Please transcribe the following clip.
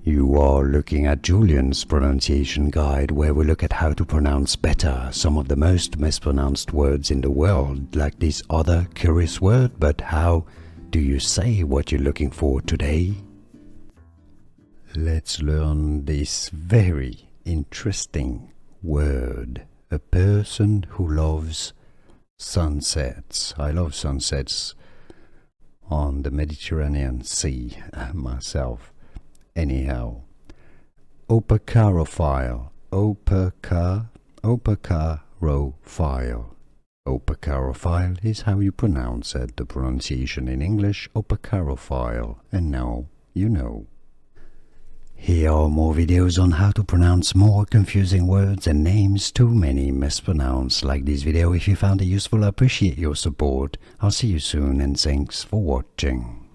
You are looking at Julian's pronunciation guide, where we look at how to pronounce better some of the most mispronounced words in the world, like this other curious word. But how do you say what you're looking for today? Let's learn this very interesting word. A person who loves sunsets. I love sunsets on the Mediterranean Sea myself. Anyhow, opacarofile. Opacarofile. Opacarofile is how you pronounce it. The pronunciation in English, opacarofile. And now you know. Here are more videos on how to pronounce more confusing words and names too many mispronounced. Like this video if you found it useful. I appreciate your support. I'll see you soon and thanks for watching.